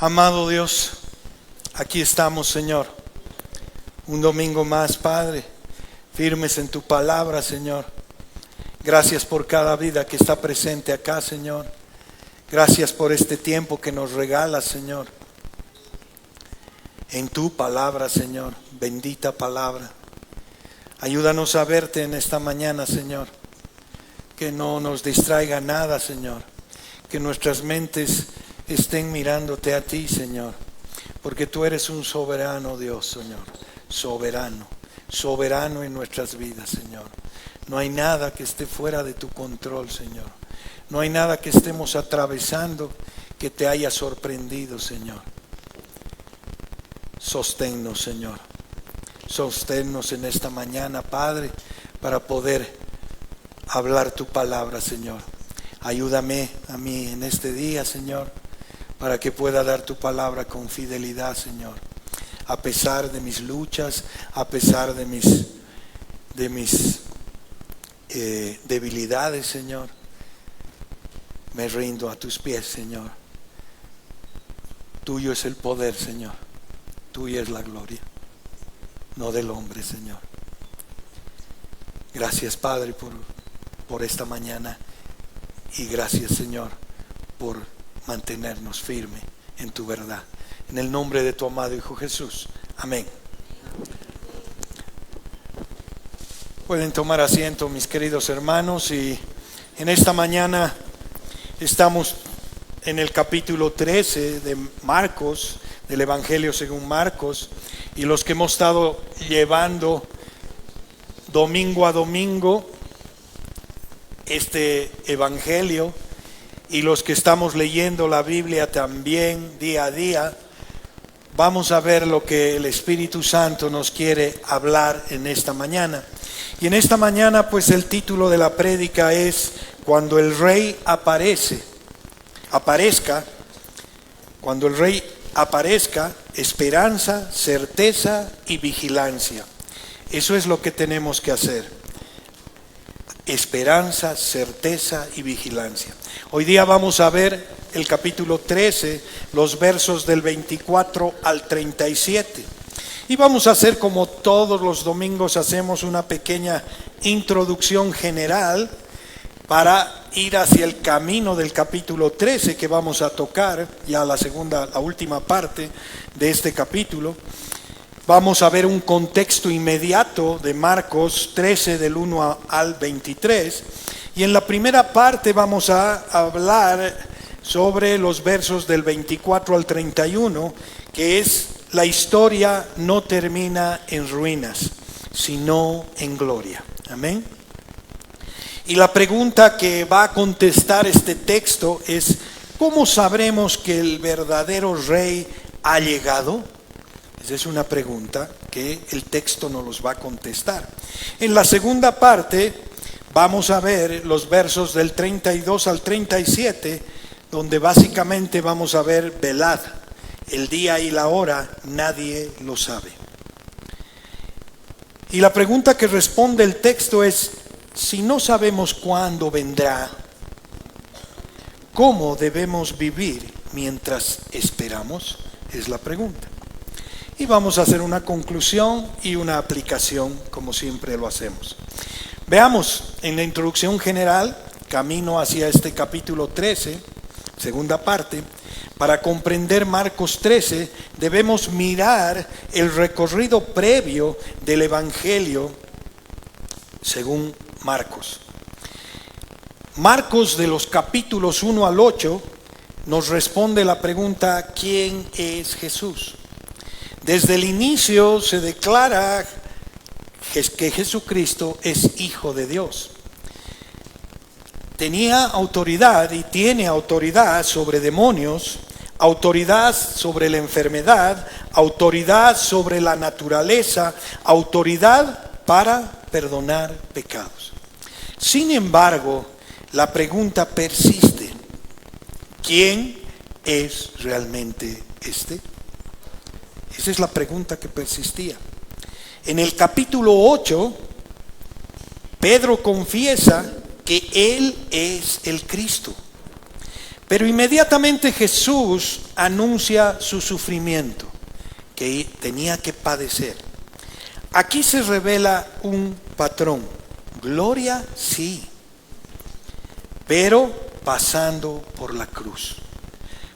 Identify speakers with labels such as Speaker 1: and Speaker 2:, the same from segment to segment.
Speaker 1: Amado Dios, aquí estamos, Señor, un domingo más, Padre, firmes en tu palabra, Señor. Gracias por cada vida que está presente acá, Señor. Gracias por este tiempo que nos regalas, Señor, en tu palabra, Señor, bendita palabra. Ayúdanos a verte en esta mañana, Señor, que no nos distraiga nada, Señor, que nuestras mentes estén mirándote a ti, Señor, porque tú eres un soberano Dios, Señor, soberano en nuestras vidas, Señor. No hay nada que esté fuera de tu control, Señor. No hay nada que estemos atravesando que te haya sorprendido, Señor. Sosténnos, Señor. Sosténnos en esta mañana, Padre, para poder hablar tu palabra, Señor. Ayúdame a mí en este día, Señor, para que pueda dar tu palabra con fidelidad, Señor. A pesar de mis luchas, a pesar de mis debilidades, Señor, me rindo a tus pies, Señor. Tuyo es el poder, Señor. Tuya es la gloria, no del hombre, Señor. Gracias, Padre, por esta mañana. Y gracias, Señor, por mantenernos firmes en tu verdad. En el nombre de tu amado Hijo Jesús. Amén. Pueden tomar asiento, mis queridos hermanos, y en esta mañana estamos en el capítulo 13 de Marcos, del Evangelio según Marcos, y los que hemos estado llevando domingo a domingo este Evangelio, y los que estamos leyendo la Biblia también día a día, vamos a ver lo que el Espíritu Santo nos quiere hablar en esta mañana. Y en esta mañana, pues, el título de la prédica es Cuando el Rey cuando el Rey aparezca, esperanza, certeza y vigilancia. Eso es lo que tenemos que hacer. Esperanza, certeza y vigilancia. Hoy día vamos a ver el capítulo 13, los versos del 24 al 37. Y vamos a hacer como todos los domingos, hacemos una pequeña introducción general para ir hacia el camino del capítulo 13 que vamos a tocar, ya la última parte de este capítulo. Vamos a ver un contexto inmediato de Marcos 13 del 1 al 23. Y en la primera parte vamos a hablar sobre los versos del 24 al 31, que es: la historia no termina en ruinas, sino en gloria. Amén. Y la pregunta que va a contestar este texto es: ¿cómo sabremos que el verdadero rey ha llegado? Esa es una pregunta que el texto nos los va a contestar. En la segunda parte vamos a ver los versos del 32 al 37, donde básicamente vamos a ver: velad, el día y la hora nadie lo sabe. Y la pregunta que responde el texto es: si no sabemos cuándo vendrá, ¿cómo debemos vivir mientras esperamos? Es la pregunta. Y vamos a hacer una conclusión y una aplicación, como siempre lo hacemos. Veamos en la introducción general, camino hacia este capítulo 13, segunda parte. Para comprender Marcos 13 debemos mirar el recorrido previo del Evangelio según Marcos. Marcos, de los capítulos 1 al 8, nos responde la pregunta: ¿quién es Jesús? Desde el inicio se declara que Jesucristo es Hijo de Dios. Tenía autoridad y tiene autoridad sobre demonios, autoridad sobre la enfermedad, autoridad sobre la naturaleza, autoridad para perdonar pecados. Sin embargo, la pregunta persiste: ¿quién es realmente este? Esa es la pregunta que persistía. En el capítulo 8, Pedro confiesa que Él es el Cristo. Pero inmediatamente Jesús anuncia su sufrimiento, que tenía que padecer. Aquí se revela un patrón. Gloria, sí, pero pasando por la cruz.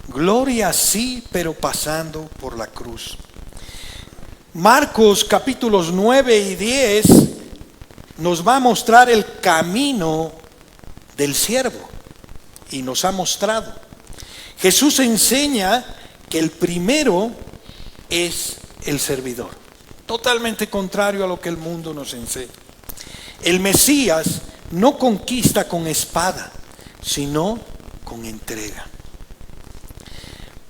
Speaker 1: Gloria, sí, pero pasando por la cruz. Marcos capítulos 9 y 10 nos va a mostrar el camino del siervo y nos ha mostrado. Jesús enseña que el primero es el servidor, totalmente contrario a lo que el mundo nos enseña. El Mesías no conquista con espada, sino con entrega.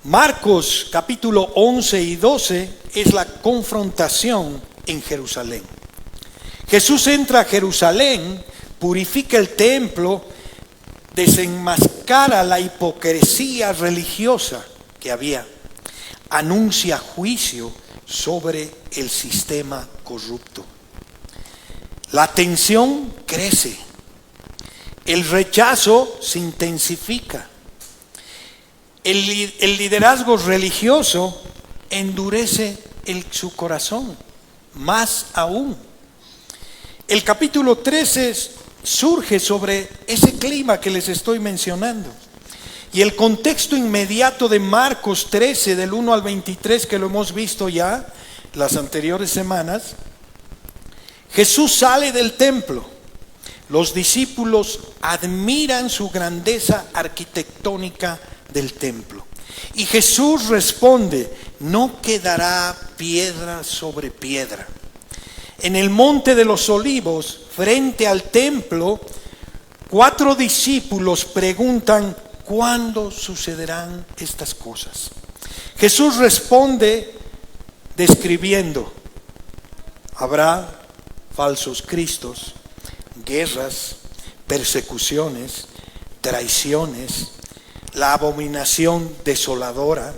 Speaker 1: Marcos capítulo 11 y 12 es la confrontación en Jerusalén. Jesús entra a Jerusalén, purifica el templo, desenmascara la hipocresía religiosa que había, anuncia juicio sobre el sistema corrupto. La tensión crece, el rechazo se intensifica, el liderazgo religioso endurece su corazón, más aún. El capítulo 13 surge sobre ese clima que les estoy mencionando. Y el contexto inmediato de Marcos 13, del 1 al 23, que lo hemos visto ya las anteriores semanas, Jesús sale del templo. Los discípulos admiran su grandeza arquitectónica del templo. Y Jesús responde: no quedará piedra sobre piedra. En el monte de los Olivos, frente al templo, 4 discípulos preguntan: ¿cuándo sucederán estas cosas? Jesús responde describiendo: habrá falsos cristos, guerras, persecuciones, traiciones, la abominación desoladora,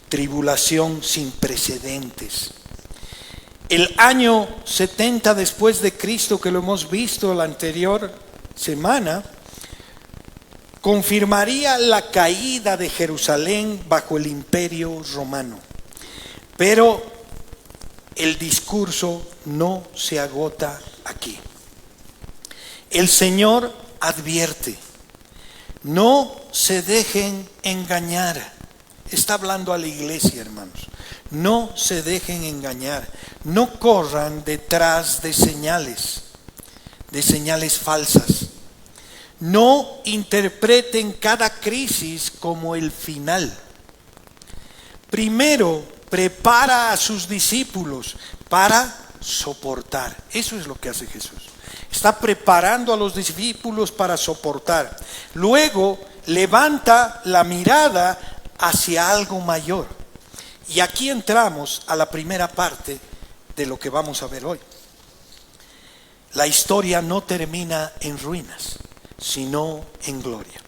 Speaker 1: tribulación sin precedentes. El año 70 después de Cristo, que lo hemos visto la anterior semana, confirmaría la caída de Jerusalén bajo el imperio romano. Pero el discurso no se agota aquí. El Señor advierte: no se dejen engañar. Está hablando a la iglesia, hermanos. No se dejen engañar. No corran detrás de señales falsas. No interpreten cada crisis como el final. Primero, prepara a sus discípulos para soportar. Eso es lo que hace Jesús. Está preparando a los discípulos para soportar. Luego, levanta la mirada hacia algo mayor. Y aquí entramos a la primera parte de lo que vamos a ver hoy. La historia no termina en ruinas, sino en gloria.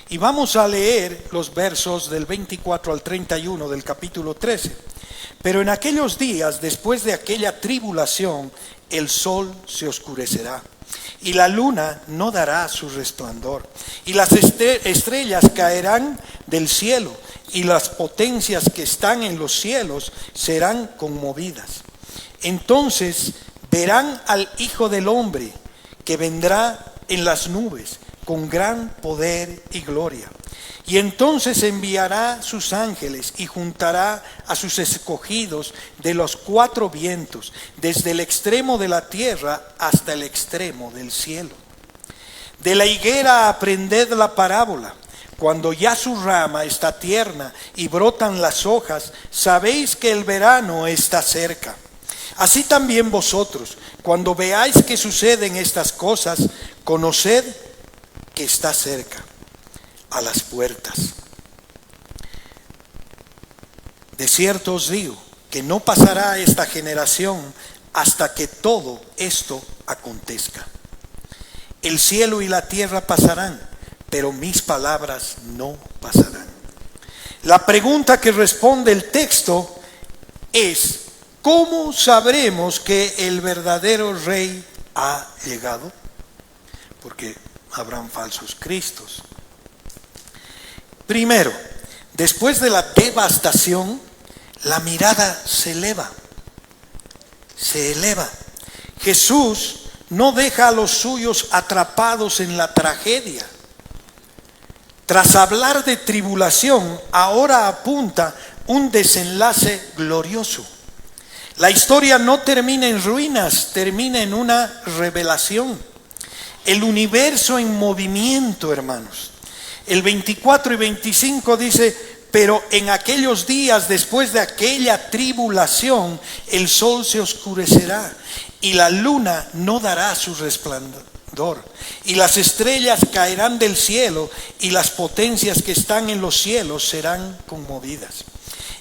Speaker 1: Y vamos a leer los versos del 24 al 31 del capítulo 13. Pero en aquellos días, después de aquella tribulación, el sol se oscurecerá y la luna no dará su resplandor, y las estrellas caerán del cielo, y las potencias que están en los cielos serán conmovidas. Entonces verán al Hijo del Hombre, que vendrá en las nubes con gran poder y gloria. Y entonces enviará sus ángeles y juntará a sus escogidos de los 4 vientos, desde el extremo de la tierra hasta el extremo del cielo. De la higuera aprended la parábola. Cuando ya su rama está tierna y brotan las hojas, sabéis que el verano está cerca. Así también vosotros, cuando veáis que suceden estas cosas, conoced que está cerca, a las puertas. De cierto os digo que no pasará esta generación hasta que todo esto acontezca. El cielo y la tierra pasarán, pero mis palabras no pasarán. La pregunta que responde el texto es: ¿cómo sabremos que el verdadero rey ha llegado? Porque habrán falsos cristos. Primero, después de la devastación, la mirada se eleva. Se eleva. Jesús no deja a los suyos atrapados en la tragedia. Tras hablar de tribulación, ahora apunta un desenlace glorioso. La historia no termina en ruinas, termina en una revelación. El universo en movimiento, hermanos. El 24 y 25 dice: pero en aquellos días, después de aquella tribulación, el sol se oscurecerá y la luna no dará su resplandor, y las estrellas caerán del cielo, y las potencias que están en los cielos serán conmovidas.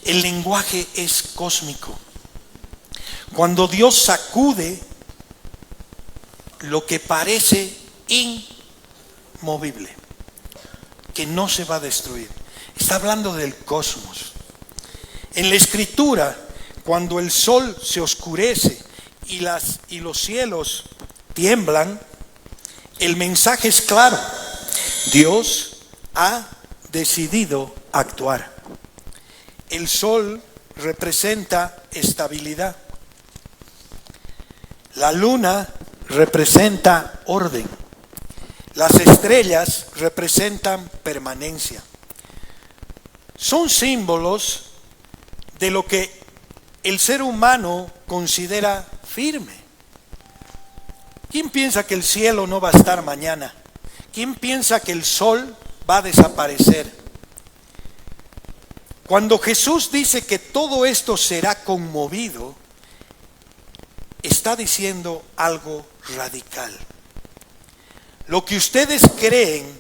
Speaker 1: El lenguaje es cósmico. Cuando Dios sacude lo que parece inmovible, que no se va a destruir, está hablando del cosmos. En la Escritura, cuando el sol se oscurece y los cielos tiemblan, el mensaje es claro: Dios ha decidido actuar. El sol representa estabilidad. La luna representa orden. Las estrellas representan permanencia. Son símbolos de lo que el ser humano considera firme. ¿Quién piensa que el cielo no va a estar mañana? ¿Quién piensa que el sol va a desaparecer? Cuando Jesús dice que todo esto será conmovido, está diciendo algo radical. Lo que ustedes creen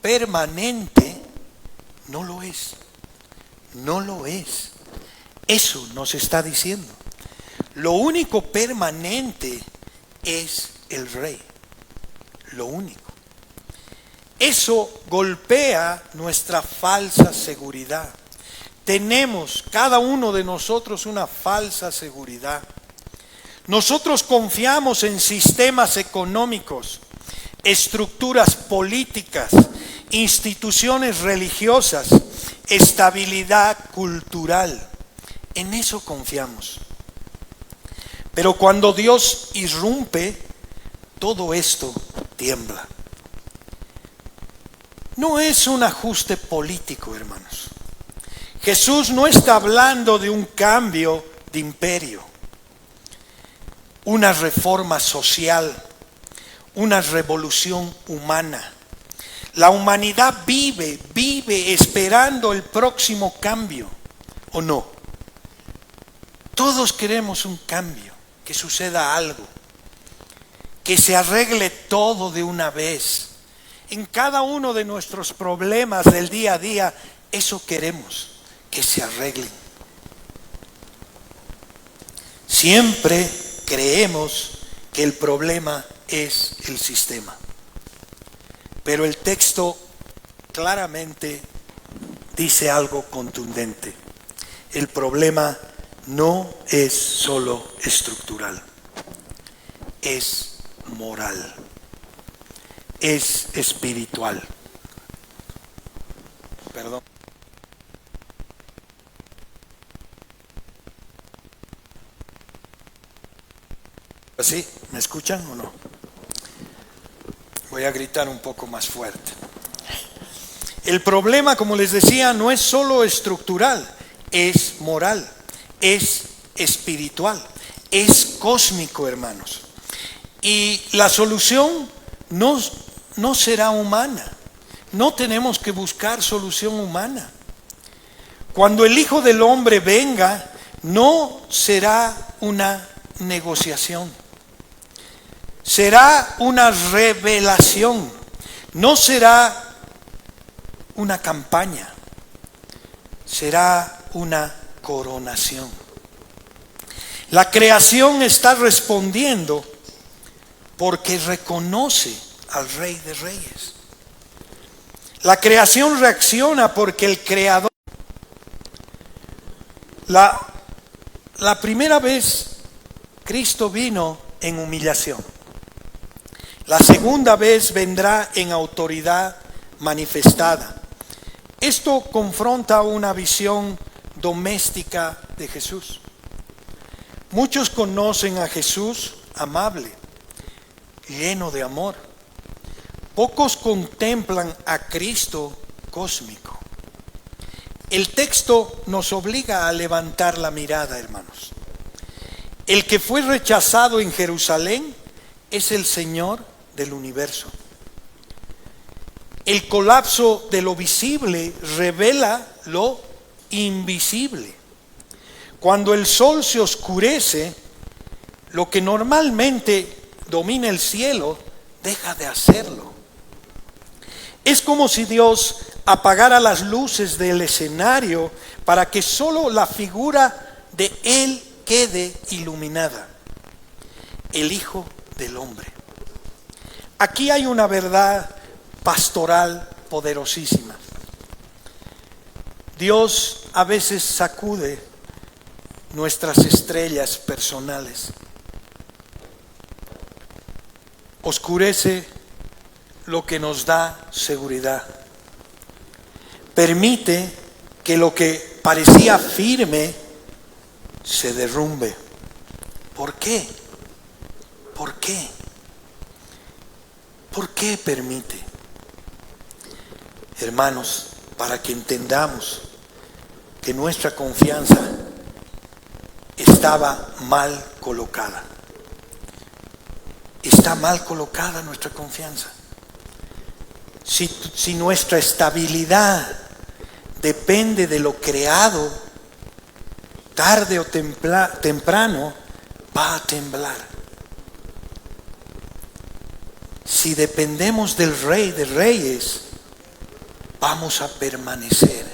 Speaker 1: permanente no lo es. No lo es. Eso nos está diciendo. Lo único permanente es el Rey. Lo único. Eso golpea nuestra falsa seguridad. Tenemos cada uno de nosotros una falsa seguridad. Nosotros confiamos en sistemas económicos, estructuras políticas, instituciones religiosas, estabilidad cultural. En eso confiamos. Pero cuando Dios irrumpe, todo esto tiembla. No es un ajuste político, hermanos. Jesús no está hablando de un cambio de imperio, una reforma social, una revolución humana. La humanidad vive esperando el próximo cambio, ¿o no? Todos queremos un cambio, que suceda algo, que se arregle todo de una vez. En cada uno de nuestros problemas del día a día, eso queremos, que se arreglen. Siempre creemos que el problema es el sistema. Pero el texto claramente dice algo contundente. El problema no es solo estructural, es moral, es espiritual. Perdón. ¿Así? ¿Me escuchan o no? Voy a gritar un poco más fuerte. El problema, como les decía, no es solo estructural, es moral, es espiritual, es cósmico, hermanos. Y la solución no será humana. No tenemos que buscar solución humana. Cuando el Hijo del Hombre venga, no será una negociación. Será una revelación, no será una campaña, será una coronación. La creación está respondiendo porque reconoce al Rey de Reyes. La creación reacciona porque el Creador. La primera vez Cristo vino en humillación. La segunda vez vendrá en autoridad manifestada. Esto confronta una visión doméstica de Jesús. Muchos conocen a Jesús amable, lleno de amor. Pocos contemplan a Cristo cósmico. El texto nos obliga a levantar la mirada, hermanos. El que fue rechazado en Jerusalén es el Señor del universo. El colapso de lo visible revela lo invisible. Cuando el sol se oscurece, lo que normalmente domina el cielo deja de hacerlo. Es como si Dios apagara las luces del escenario para que solo la figura de Él quede iluminada. El Hijo del Hombre. Aquí hay una verdad pastoral poderosísima. Dios a veces sacude nuestras estrellas personales, oscurece lo que nos da seguridad, permite que lo que parecía firme se derrumbe. ¿Por qué? ¿Por qué? ¿Por qué permite? Hermanos, para que entendamos que nuestra confianza estaba mal colocada. Está mal colocada nuestra confianza. Si nuestra estabilidad depende de lo creado, tarde o temprano va a temblar. Si dependemos del Rey de Reyes, vamos a permanecer.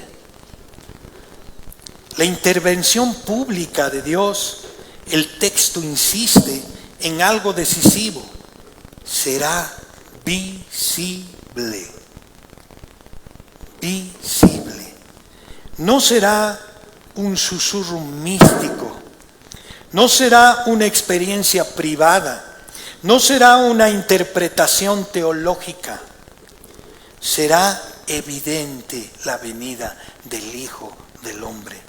Speaker 1: La intervención pública de Dios, el texto insiste en algo decisivo: será visible. Visible. No será un susurro místico, no será una experiencia privada, no será una interpretación teológica, será evidente la venida del Hijo del Hombre.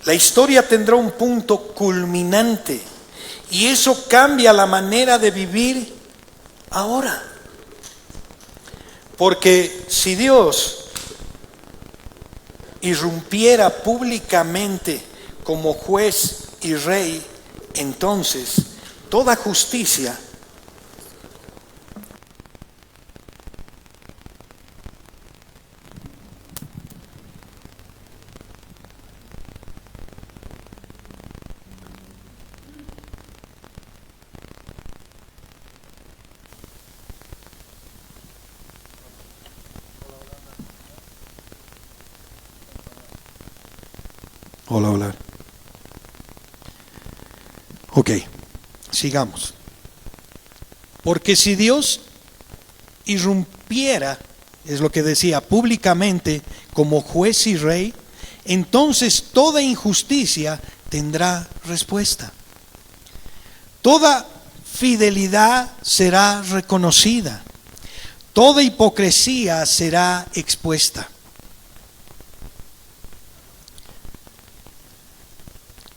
Speaker 1: La historia tendrá un punto culminante y eso cambia la manera de vivir ahora. Porque si Dios irrumpiera públicamente como juez y rey, entonces toda justicia Hola. Ok, sigamos. Porque si Dios irrumpiera, es lo que decía, públicamente como juez y rey, entonces toda injusticia tendrá respuesta. Toda fidelidad será reconocida. Toda hipocresía será expuesta.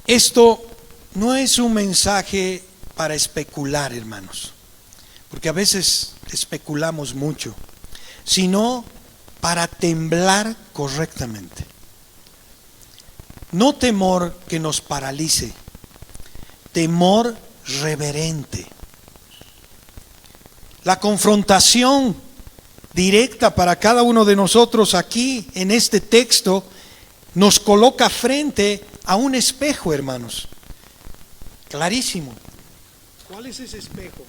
Speaker 1: Esto no es un mensaje para especular, hermanos, porque a veces especulamos mucho, sino para temblar correctamente. No temor que nos paralice, temor reverente. La confrontación directa para cada uno de nosotros aquí en este texto nos coloca frente a un espejo, hermanos. Clarísimo. ¿Cuál es ese espejo?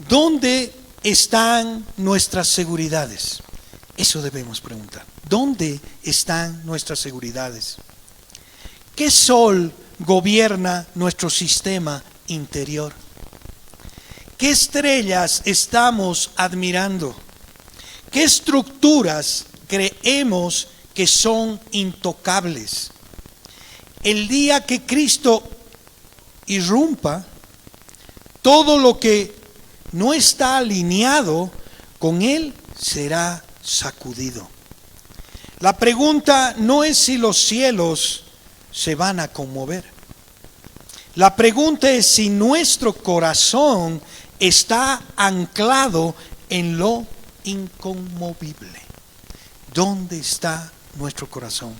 Speaker 1: ¿Dónde están nuestras seguridades? Eso debemos preguntar. ¿Dónde están nuestras seguridades? ¿Qué sol gobierna nuestro sistema interior? ¿Qué estrellas estamos admirando? ¿Qué estructuras creemos que son intocables? El día que Cristo irrumpa, todo lo que no está alineado con él será sacudido. La pregunta no es si los cielos se van a conmover. La pregunta es si nuestro corazón está anclado en lo inconmovible. ¿Dónde está nuestro corazón?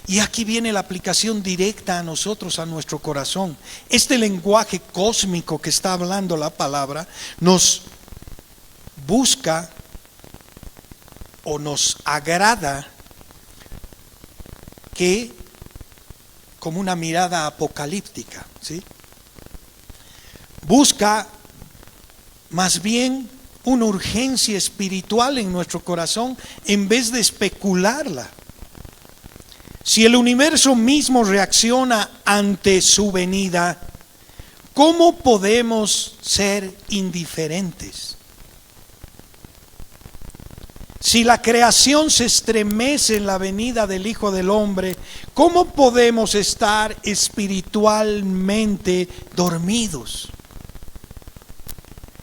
Speaker 1: Y aquí viene la aplicación directa a nosotros, a nuestro corazón. Este lenguaje cósmico que está hablando la palabra nos busca o nos agrada que como una mirada apocalíptica, ¿sí? Busca más bien una urgencia espiritual en nuestro corazón en vez de especularla. Si el universo mismo reacciona ante su venida, ¿cómo podemos ser indiferentes? Si la creación se estremece en la venida del Hijo del Hombre, ¿cómo podemos estar espiritualmente dormidos?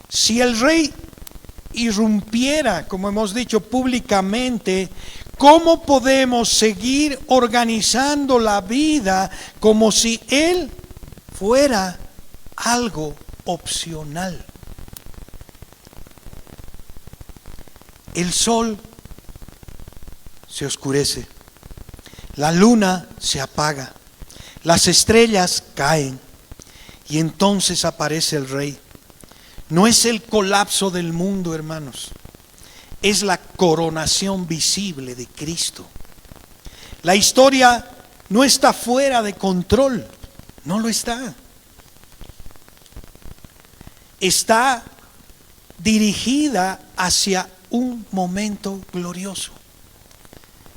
Speaker 1: Si el Rey irrumpiera, como hemos dicho públicamente, ¿cómo podemos seguir organizando la vida como si Él fuera algo opcional? El sol se oscurece, la luna se apaga, las estrellas caen y entonces aparece el Rey. No es el colapso del mundo, hermanos, es la coronación visible de Cristo. La historia no está fuera de control, no lo está. Está dirigida hacia un momento glorioso.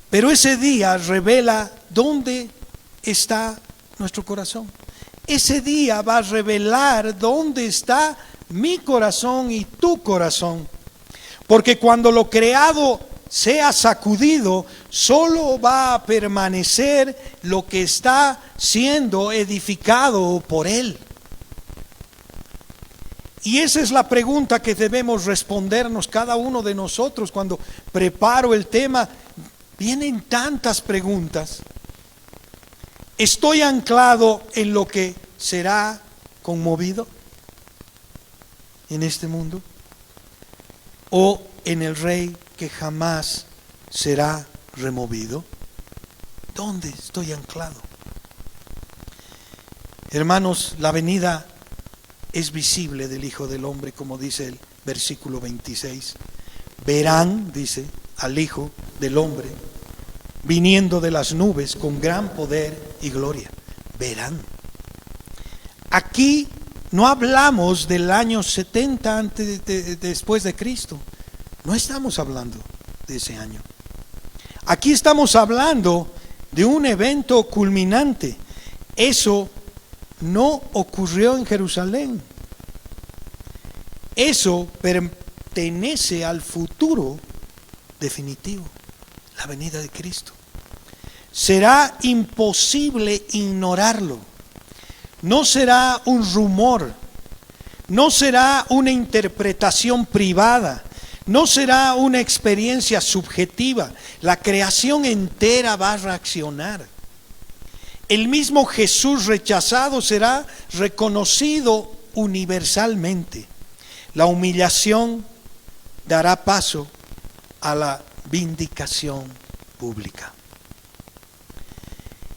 Speaker 1: Pero ese día revela dónde está nuestro corazón. Ese día va a revelar dónde está mi corazón y tu corazón. Porque cuando lo creado sea sacudido, solo va a permanecer lo que está siendo edificado por Él. Y esa es la pregunta que debemos respondernos cada uno de nosotros cuando preparo el tema. Vienen tantas preguntas. ¿Estoy anclado en lo que será conmovido en este mundo? ¿O en el Rey que jamás será removido? ¿Dónde estoy anclado? Hermanos, la venida es visible del Hijo del Hombre, como dice el versículo 26. Verán, dice, al Hijo del Hombre viniendo de las nubes con gran poder y gloria. Verán. Aquí no hablamos del año 70 después de Cristo. No estamos hablando de ese año. Aquí estamos hablando de un evento culminante. Eso no ocurrió en Jerusalén. Eso pertenece al futuro definitivo, la venida de Cristo. Será imposible ignorarlo. No será un rumor, no será una interpretación privada, no será una experiencia subjetiva. La creación entera va a reaccionar. El mismo Jesús rechazado será reconocido universalmente. La humillación dará paso a la vindicación pública.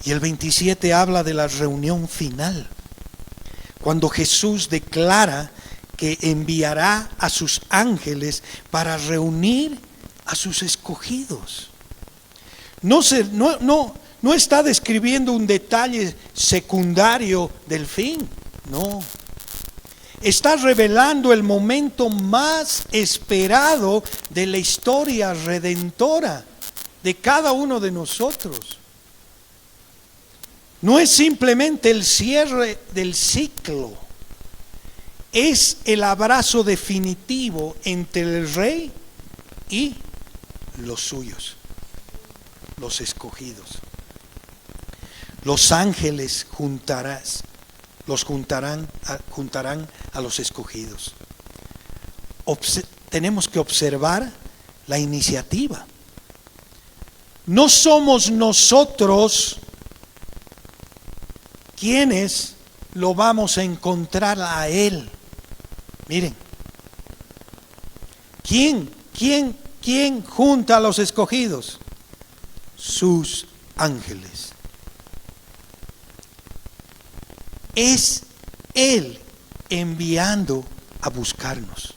Speaker 1: Y el 27 habla de la reunión final, cuando Jesús declara que enviará a sus ángeles para reunir a sus escogidos. No está describiendo un detalle secundario del fin, no. Está revelando el momento más esperado de la historia redentora de cada uno de nosotros. No es simplemente el cierre del ciclo, es el abrazo definitivo entre el Rey y los suyos, los escogidos. Los ángeles juntarán a los escogidos. tenemos que observar la iniciativa. No somos nosotros quienes lo vamos a encontrar a Él. Miren, ¿quién junta a los escogidos? Sus ángeles. Es Él enviando a buscarnos.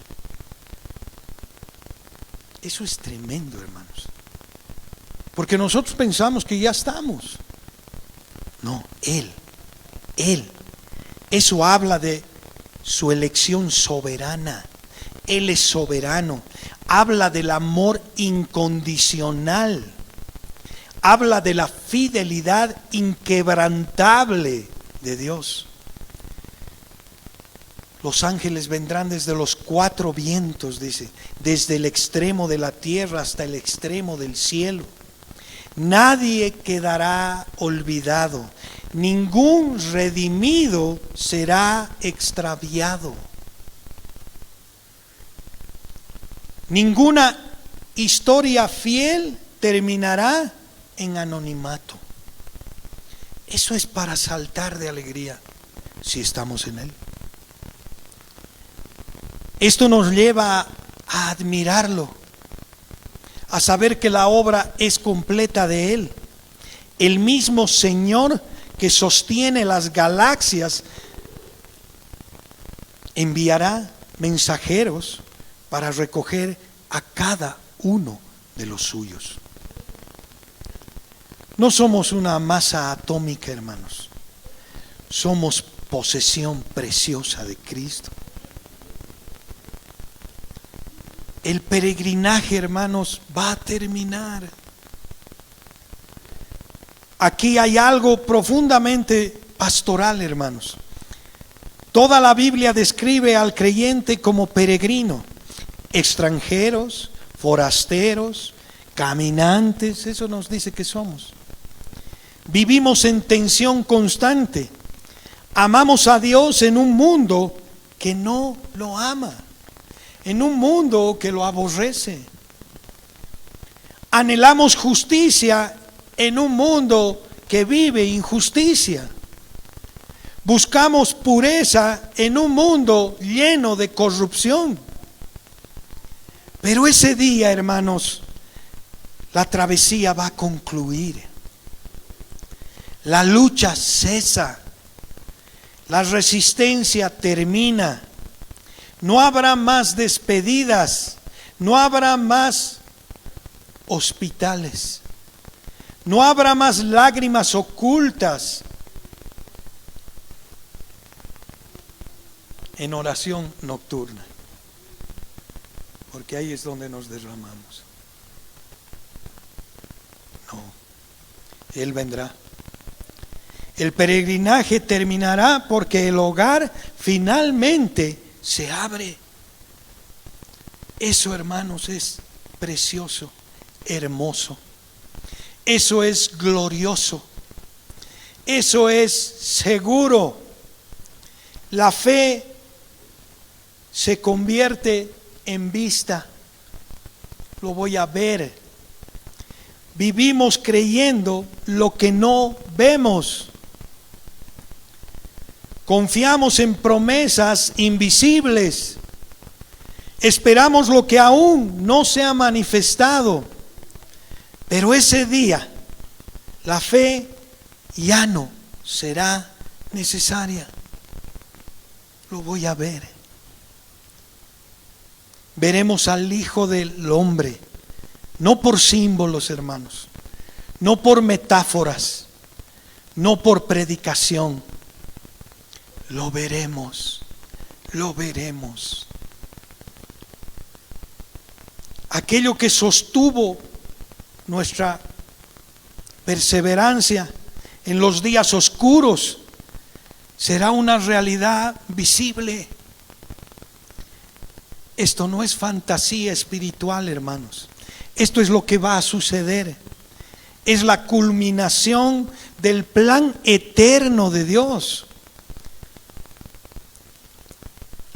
Speaker 1: Eso es tremendo, hermanos. Porque nosotros pensamos que ya estamos. No, Él. Eso habla de su elección soberana. Él es soberano. Habla del amor incondicional. Habla de la fidelidad inquebrantable de Dios. Los ángeles vendrán desde los cuatro vientos, dice, desde el extremo de la tierra hasta el extremo del cielo. Nadie quedará olvidado, ningún redimido será extraviado. Ninguna historia fiel terminará en anonimato. Eso es para saltar de alegría si estamos en Él. Esto nos lleva a admirarlo, a saber que la obra es completa de Él. El mismo Señor que sostiene las galaxias enviará mensajeros para recoger a cada uno de los suyos. No somos una masa atómica, hermanos. Somos posesión preciosa de Cristo. El peregrinaje, hermanos, va a terminar. Aquí hay algo profundamente pastoral, hermanos. Toda la Biblia describe al creyente como peregrino, extranjeros, forasteros, caminantes, eso nos dice que somos. Vivimos en tensión constante. Amamos a Dios en un mundo que no lo ama, en un mundo que lo aborrece. Anhelamos justicia en un mundo que vive injusticia. Buscamos pureza en un mundo lleno de corrupción. Pero ese día, hermanos, la travesía va a concluir. La lucha cesa. La resistencia termina. No habrá más despedidas. No habrá más hospitales. No habrá más lágrimas ocultas en oración nocturna. Porque ahí es donde nos derramamos. No, Él vendrá. El peregrinaje terminará porque el hogar finalmente se abre. Eso, hermanos, es precioso, hermoso. Eso es glorioso. Eso es seguro. La fe se convierte en vista. Lo voy a ver. Vivimos creyendo lo que no vemos. Confiamos en promesas invisibles. Esperamos lo que aún no se ha manifestado. Pero ese día, la fe ya no será necesaria. Lo voy a ver. Veremos al Hijo del Hombre, no por símbolos, hermanos, no por metáforas, no por predicación. Lo veremos, lo veremos. Aquello que sostuvo nuestra perseverancia en los días oscuros será una realidad visible. Esto no es fantasía espiritual, hermanos. Esto es lo que va a suceder. Es la culminación del plan eterno de Dios.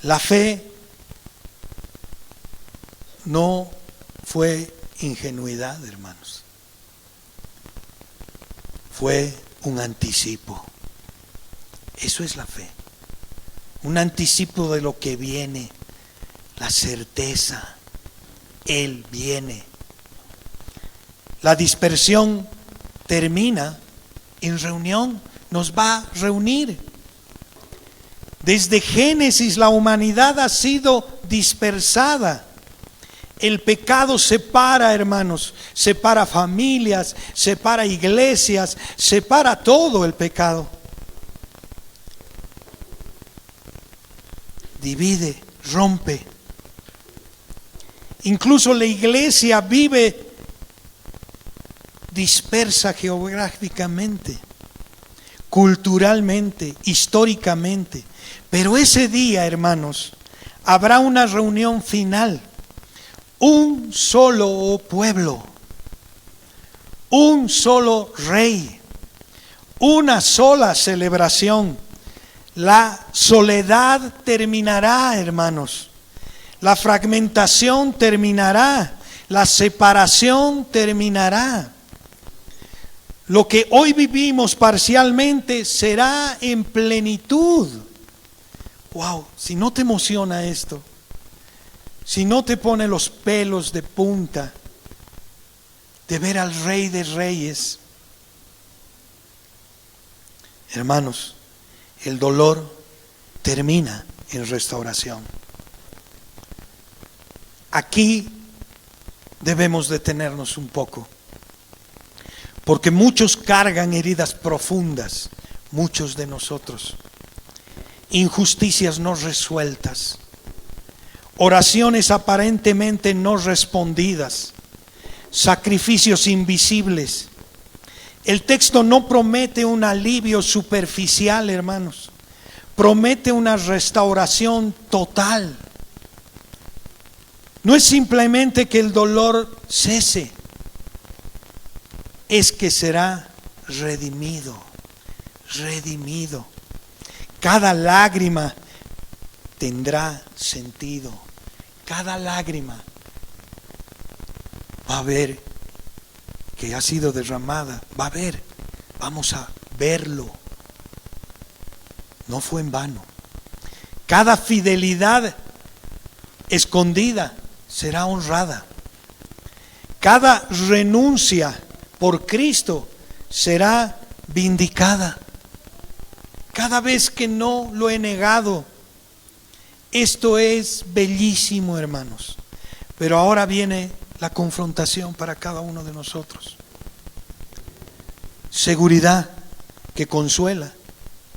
Speaker 1: La fe no fue ingenuidad, hermanos. Fue un anticipo. Eso es la fe. Un anticipo de lo que viene. La certeza. Él viene. La dispersión termina en reunión. Nos va a reunir. Desde Génesis la humanidad ha sido dispersada. El pecado separa, hermanos, separa familias, separa iglesias, separa todo el pecado. Divide, rompe. Incluso la iglesia vive dispersa geográficamente, culturalmente, históricamente. Pero ese día, hermanos, habrá una reunión final. Un solo pueblo, un solo rey, una sola celebración. La soledad terminará, hermanos. La fragmentación terminará. La separación terminará. Lo que hoy vivimos parcialmente será en plenitud. Wow, si no te emociona esto, si no te pone los pelos de punta de ver al Rey de Reyes, hermanos, el dolor termina en restauración. Aquí debemos detenernos un poco, porque muchos cargan heridas profundas, muchos de nosotros, injusticias no resueltas, oraciones aparentemente no respondidas, sacrificios invisibles. El texto no promete un alivio superficial, hermanos. Promete una restauración total. No es simplemente que el dolor cese, es que será redimido, redimido. Cada lágrima tendrá sentido. Cada lágrima va a ver que ha sido derramada. Va a ver, vamos a verlo. No fue en vano. Cada fidelidad escondida será honrada. Cada renuncia por Cristo será vindicada. Cada vez que no lo he negado. Esto es bellísimo, hermanos. Pero ahora viene la confrontación para cada uno de nosotros. Seguridad que consuela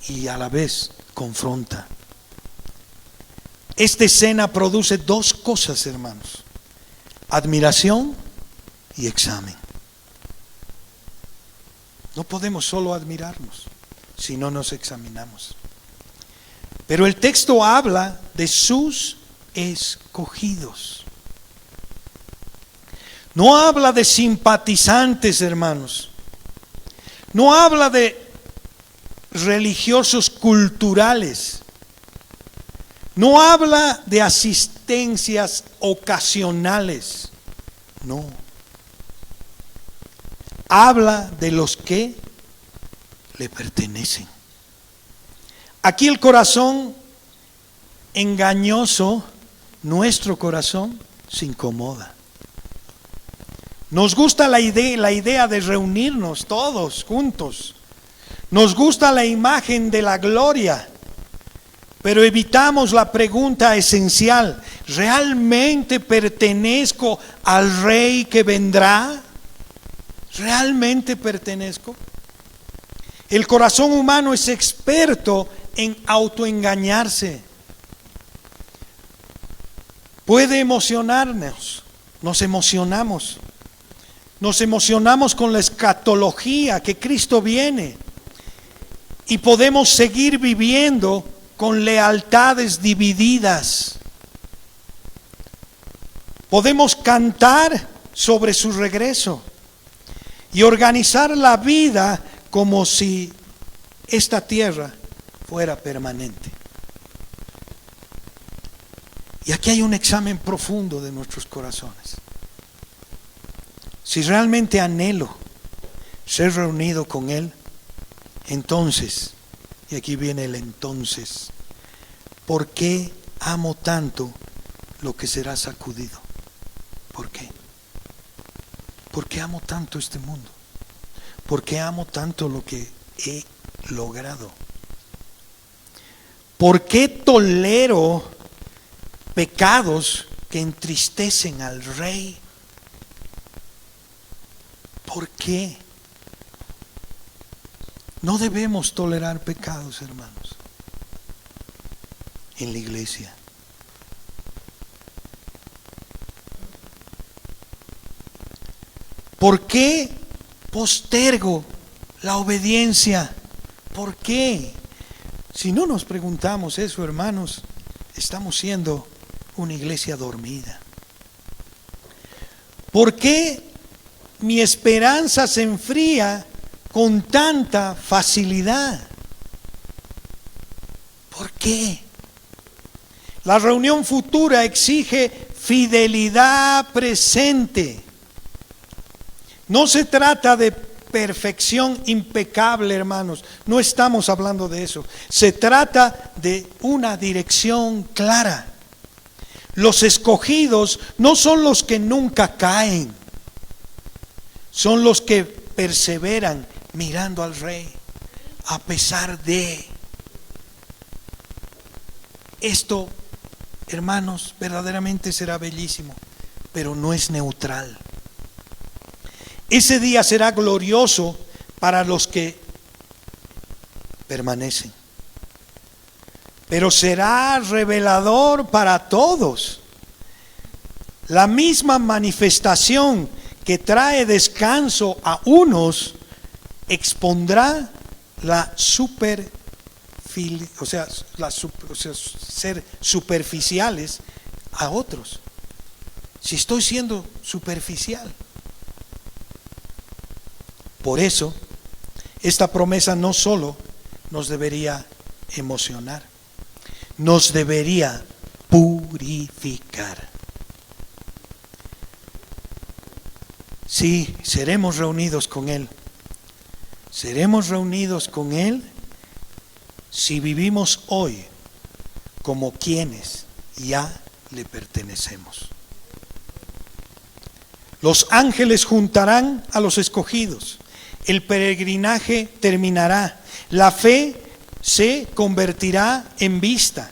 Speaker 1: y a la vez confronta. Esta escena produce dos cosas, hermanos: admiración y examen. No podemos solo admirarnos si no nos examinamos. Pero el texto habla de sus escogidos. No habla de simpatizantes, hermanos. No habla de religiosos culturales. No habla de asistencias ocasionales. No. Habla de los que le pertenecen. Aquí el corazón engañoso, nuestro corazón, se incomoda. Nos gusta la idea de reunirnos todos juntos. Nos gusta la imagen de la gloria. Pero evitamos la pregunta esencial: ¿realmente pertenezco al Rey que vendrá? ¿Realmente pertenezco? El corazón humano es experto en autoengañarse. Puede emocionarnos, nos emocionamos. Nos emocionamos con la escatología, que Cristo viene. Y podemos seguir viviendo con lealtades divididas. Podemos cantar sobre su regreso y organizar la vida como si esta tierra fuera permanente. Y aquí hay un examen profundo de nuestros corazones. Si realmente anhelo ser reunido con Él, entonces, y aquí viene el entonces, ¿por qué amo tanto lo que será sacudido? ¿Por qué? ¿Por qué amo tanto este mundo? ¿Por qué amo tanto lo que he logrado? ¿Por qué tolero pecados que entristecen al Rey? ¿Por qué? No debemos tolerar pecados, hermanos, en la iglesia. ¿Por qué postergo la obediencia? ¿Por qué? Si no nos preguntamos eso, hermanos, estamos siendo una iglesia dormida. ¿Por qué mi esperanza se enfría con tanta facilidad? ¿Por qué? La reunión futura exige fidelidad presente. No se trata de perfección impecable, hermanos. No estamos hablando de eso. Se trata de una dirección clara. Los escogidos no son los que nunca caen. Son los que perseveran mirando al Rey a pesar de. Esto, hermanos, verdaderamente será bellísimo, pero no es neutral. Ese día será glorioso para los que permanecen, pero será revelador para todos. La misma manifestación que trae descanso a unos expondrá la ser superficiales a otros. Si estoy siendo superficial. Por eso, esta promesa no solo nos debería emocionar, nos debería purificar. Sí, seremos reunidos con Él. Seremos reunidos con Él si vivimos hoy como quienes ya le pertenecemos. Los ángeles juntarán a los escogidos. El peregrinaje terminará. La fe se convertirá en vista.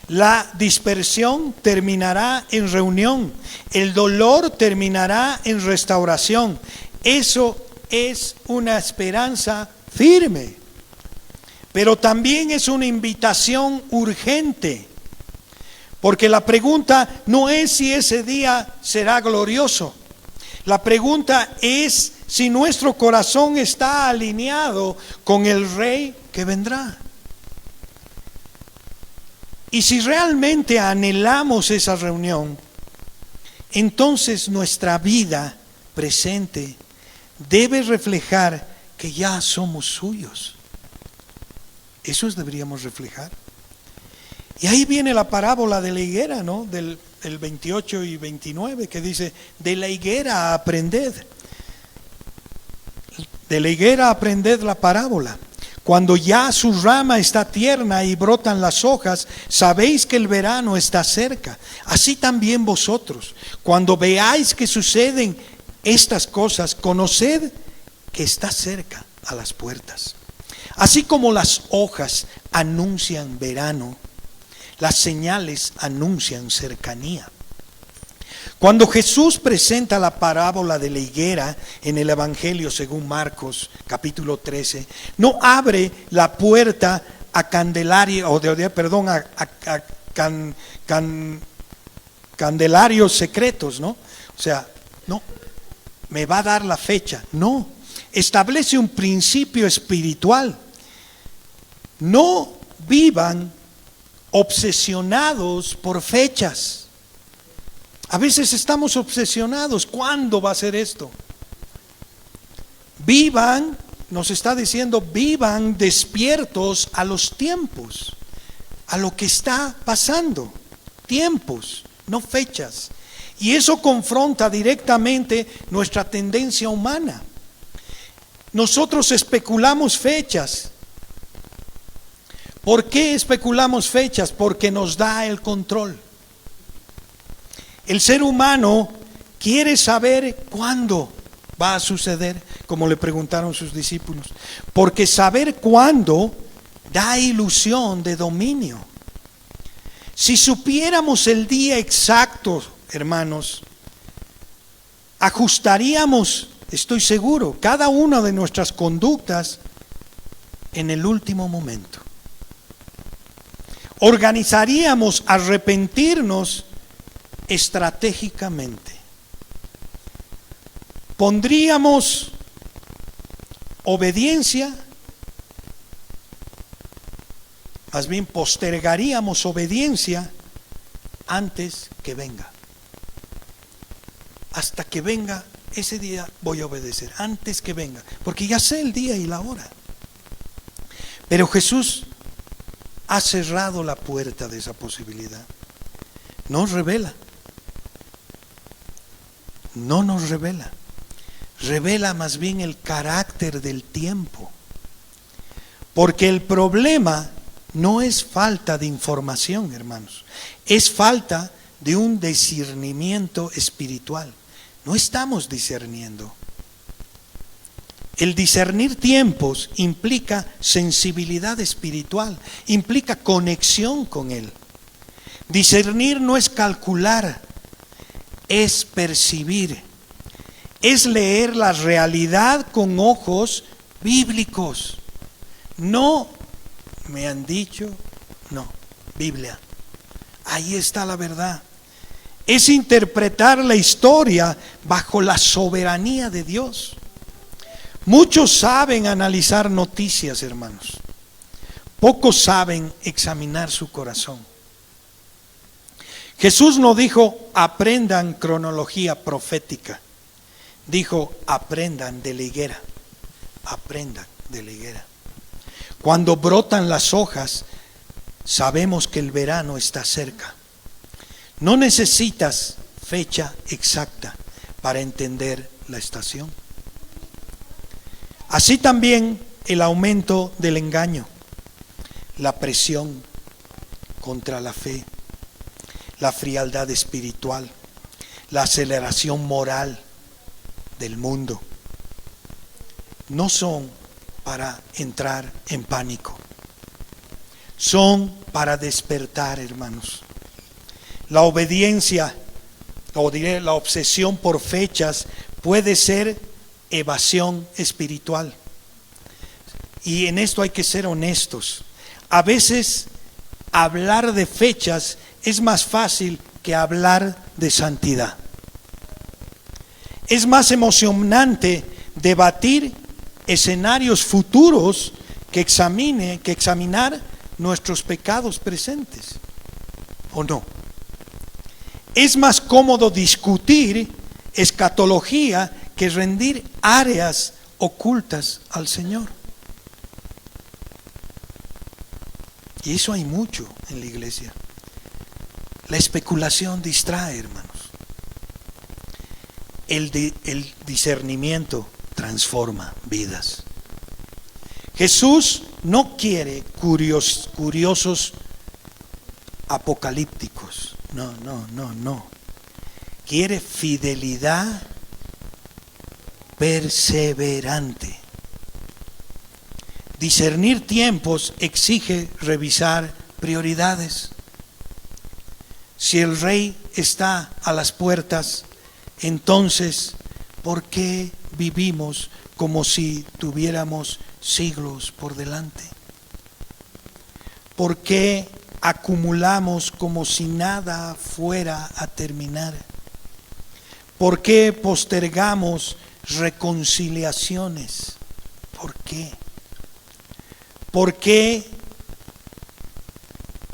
Speaker 1: La dispersión terminará en reunión. El dolor terminará en restauración. Eso es una esperanza firme. Pero también es una invitación urgente. Porque la pregunta no es si ese día será glorioso. La pregunta es si nuestro corazón está alineado con el Rey que vendrá. Y si realmente anhelamos esa reunión, entonces nuestra vida presente debe reflejar que ya somos suyos. Eso deberíamos reflejar. Y ahí viene la parábola de la higuera, ¿no? Del 28 y 29, que dice: de la higuera aprended. De la higuera aprended la parábola. Cuando ya su rama está tierna y brotan las hojas, sabéis que el verano está cerca. Así también vosotros, cuando veáis que suceden estas cosas, conoced que está cerca a las puertas. Así como las hojas anuncian verano, las señales anuncian cercanía. Cuando Jesús presenta la parábola de la higuera en el Evangelio según Marcos capítulo 13, no abre la puerta a candelarios secretos, ¿no? O sea, no, me va a dar la fecha, no. Establece un principio espiritual. No vivan obsesionados por fechas. A veces estamos obsesionados. ¿Cuándo va a ser esto? Vivan, nos está diciendo, vivan despiertos a los tiempos, a lo que está pasando. tiempos, no fechas. Y eso confronta directamente nuestra tendencia humana. Nosotros especulamos fechas. ¿Por qué especulamos fechas? Porque nos da el control. El ser humano quiere saber cuándo va a suceder, como le preguntaron sus discípulos. Porque saber cuándo da ilusión de dominio. Si supiéramos el día exacto, hermanos, ajustaríamos, estoy seguro, cada una de nuestras conductas en el último momento. Organizaríamos arrepentirnos estratégicamente. Pondríamos obediencia, más bien postergaríamos obediencia antes que venga. Hasta que venga, ese día voy a obedecer, antes que venga, porque ya sé el día y la hora. Pero Jesús ha cerrado la puerta de esa posibilidad. Nos revela. No nos revela. Revela más bien el carácter del tiempo. Porque el problema no es falta de información, hermanos. Es falta de un discernimiento espiritual. No estamos discerniendo. El discernir tiempos implica sensibilidad espiritual, implica conexión con Él. Discernir no es calcular, es percibir, es leer la realidad con ojos bíblicos. No me han dicho, no, Biblia. Ahí está la verdad. Es interpretar la historia bajo la soberanía de Dios. Muchos saben analizar noticias, hermanos. Pocos saben examinar su corazón. Jesús no dijo, aprendan cronología profética. Dijo, aprendan de la higuera. Aprendan de la higuera. Cuando brotan las hojas, sabemos que el verano está cerca. No necesitas fecha exacta para entender la estación. Así también el aumento del engaño, la presión contra la fe, la frialdad espiritual, la aceleración moral del mundo, no son para entrar en pánico, son para despertar, hermanos. La obediencia, o diré la obsesión por fechas, puede ser evasión espiritual. Y en esto hay que ser honestos. A veces hablar de fechas es más fácil que hablar de santidad. Es más emocionante debatir escenarios futuros que examinar nuestros pecados presentes. ¿O no? Es más cómodo discutir escatología que rendir áreas ocultas al Señor. Y eso hay mucho en la iglesia. La especulación distrae, hermanos. El discernimiento transforma vidas. Jesús no quiere curiosos apocalípticos. No. Quiere fidelidad perseverante. Discernir tiempos exige revisar prioridades. Si el rey está a las puertas, entonces, ¿por qué vivimos como si tuviéramos siglos por delante? ¿Por qué acumulamos como si nada fuera a terminar? ¿Por qué postergamos reconciliaciones? ¿Por qué? ¿Por qué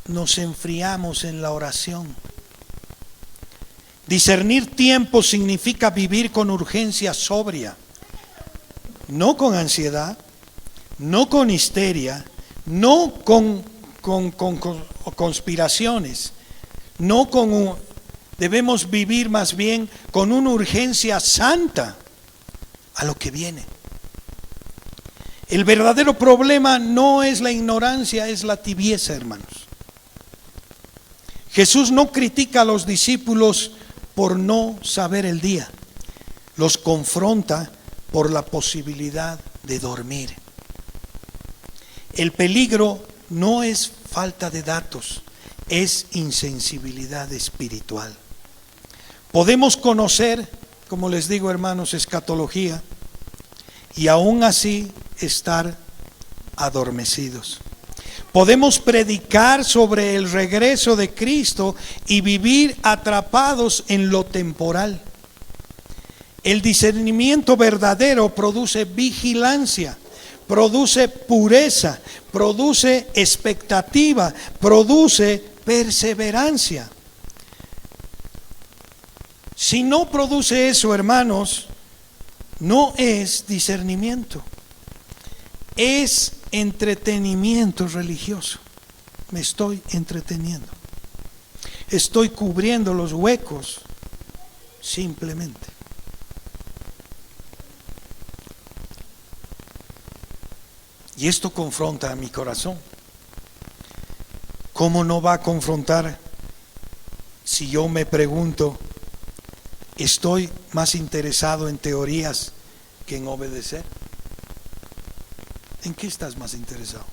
Speaker 1: nos enfriamos en la oración? Discernir tiempo significa vivir con urgencia sobria, no con ansiedad, no con histeria, no con conspiraciones, no debemos vivir más bien con una urgencia santa a lo que viene. El verdadero problema no es la ignorancia, es la tibieza, hermanos. Jesús no critica a los discípulos por no saber el día, los confronta por la posibilidad de dormir. El peligro no es falta de datos, es insensibilidad espiritual. Podemos conocer, como les digo, hermanos, escatología, y aún así estar adormecidos. Podemos predicar sobre el regreso de Cristo y vivir atrapados en lo temporal. El discernimiento verdadero produce vigilancia, produce pureza, produce expectativa, produce perseverancia. Si no produce eso, hermanos, no es discernimiento, es entretenimiento religioso. Me estoy entreteniendo, estoy cubriendo los huecos simplemente. Y esto confronta a mi corazón. ¿Cómo no va a confrontar si yo me pregunto, estoy más interesado en teorías que en obedecer? ¿En qué estás más interesado?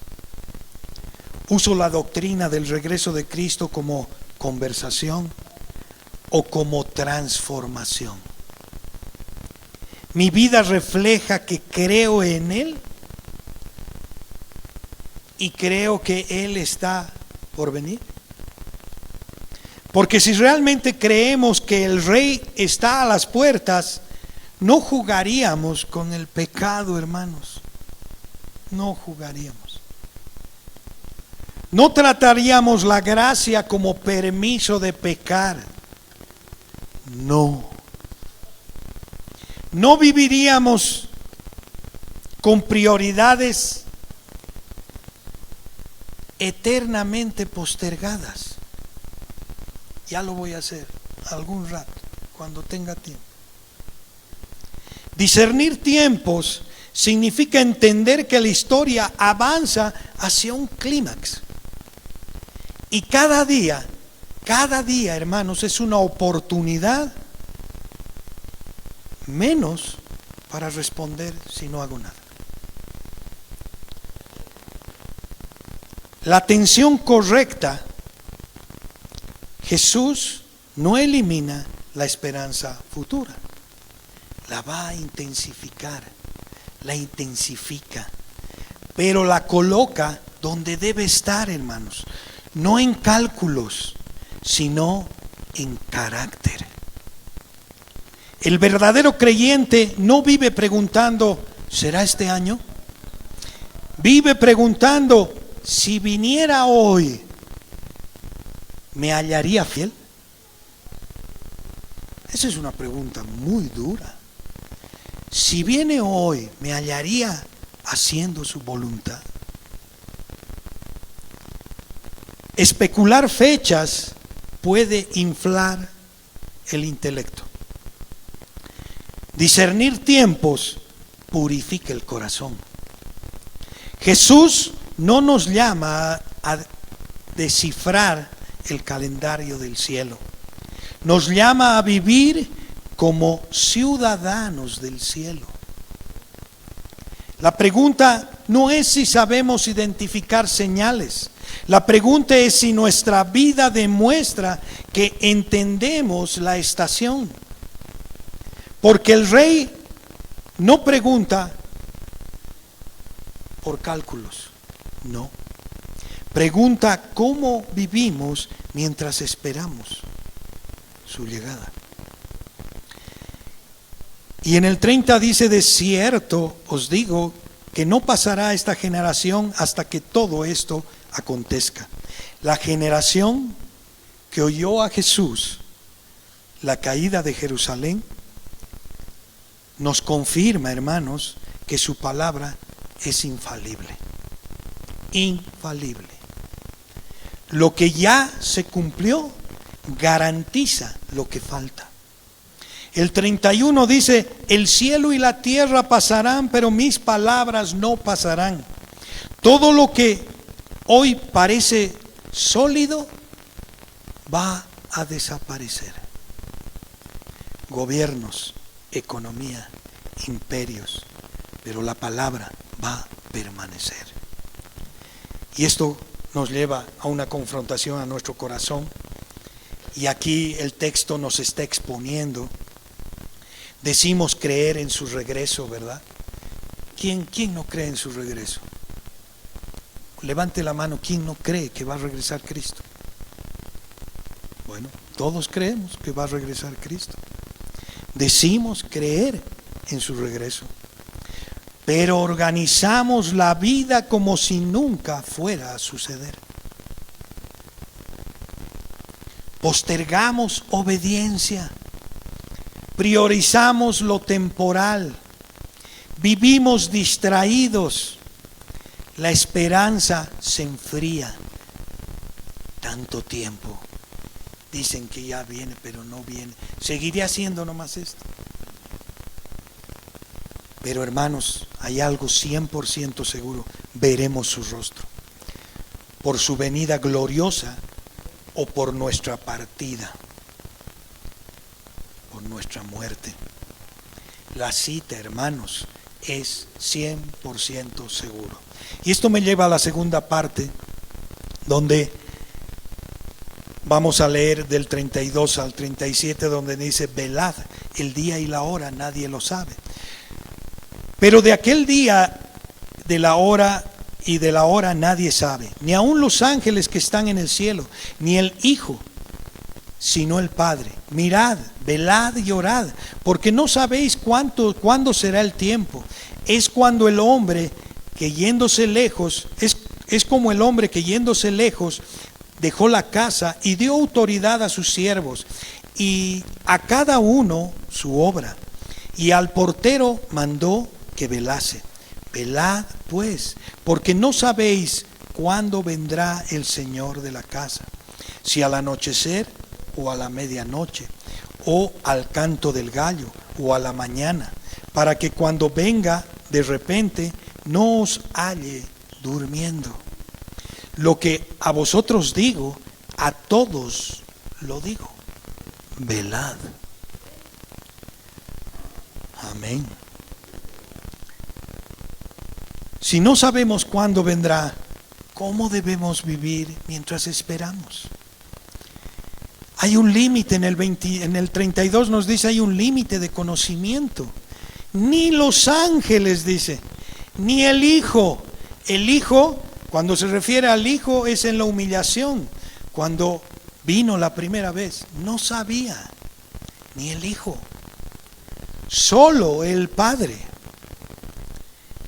Speaker 1: ¿Uso la doctrina del regreso de Cristo como conversación o como transformación? ¿Mi vida refleja que creo en Él y creo que Él está por venir? Porque si realmente creemos que el Rey está a las puertas, no jugaríamos con el pecado, hermanos. No jugaríamos. No trataríamos la gracia como permiso de pecar. No. No viviríamos con prioridades eternamente postergadas. Ya lo voy a hacer algún rato, cuando tenga tiempo. Discernir tiempos significa entender que la historia avanza hacia un clímax. Y cada día, hermanos, es una oportunidad menos para responder si no hago nada. La atención correcta, Jesús no elimina la esperanza futura, la va a intensificar, la intensifica, pero la coloca donde debe estar, hermanos, no en cálculos, sino en carácter. El verdadero creyente no vive preguntando, ¿será este año? Vive preguntando, si viniera hoy, ¿me hallaría fiel? Esa es una pregunta muy dura. Si viene hoy, ¿me hallaría haciendo su voluntad? Especular fechas puede inflar el intelecto. Discernir tiempos purifica el corazón. Jesús no nos llama a descifrar el calendario del cielo. Nos llama a vivir como ciudadanos del cielo. La pregunta no es si sabemos identificar señales. La pregunta es si nuestra vida demuestra que entendemos la estación. Porque el Rey no pregunta por cálculos, no. Pregunta cómo vivimos mientras esperamos su llegada. Y en el 30 dice, de cierto os digo que no pasará esta generación hasta que todo esto acontezca. La generación que oyó a Jesús, la caída de Jerusalén, nos confirma, hermanos, que su palabra es infalible. Infalible. Lo que ya se cumplió garantiza lo que falta. El 31 dice, el cielo y la tierra pasarán, pero mis palabras no pasarán. Todo lo que hoy parece sólido va a desaparecer. Gobiernos, economía, imperios, pero la palabra va a permanecer. Y esto nos lleva a una confrontación a nuestro corazón. Y aquí el texto nos está exponiendo. Decimos creer en su regreso, ¿verdad? ¿Quién no cree en su regreso? Levante la mano, ¿quién no cree que va a regresar Cristo? Bueno, todos creemos que va a regresar Cristo. Decimos creer en su regreso, pero organizamos la vida como si nunca fuera a suceder. Postergamos obediencia, priorizamos lo temporal, vivimos distraídos, la esperanza se enfría. Tanto tiempo, dicen que ya viene, pero no viene. Seguiré haciendo nomás esto. Pero hermanos, hay algo 100% seguro: veremos su rostro, por su venida gloriosa o por nuestra partida, por nuestra muerte. La cita, hermanos, es 100% seguro. Y esto me lleva a la segunda parte, donde vamos a leer del 32 al 37, donde dice: velad, el día y la hora nadie lo sabe. Pero de aquel día, de la hora y de la hora nadie sabe, ni aun los ángeles que están en el cielo, ni el Hijo, sino el Padre. Mirad, velad y orad, porque no sabéis cuándo será el tiempo. Es cuando el hombre que yéndose lejos, es como el hombre que yéndose lejos dejó la casa y dio autoridad a sus siervos, y a cada uno su obra, y al portero mandó que velase. Velad pues, porque no sabéis cuándo vendrá el Señor de la casa, si al anochecer o a la medianoche, o al canto del gallo, o a la mañana, para que cuando venga de repente no os halle durmiendo. Lo que a vosotros digo, a todos lo digo: velad. Amén. Si no sabemos cuándo vendrá, ¿cómo debemos vivir mientras esperamos? Hay un límite en el 32 nos dice, hay un límite de conocimiento. Ni los ángeles, dice, ni el Hijo. El Hijo, cuando se refiere al Hijo, es en la humillación. Cuando vino la primera vez, no sabía, ni el Hijo, solo el Padre.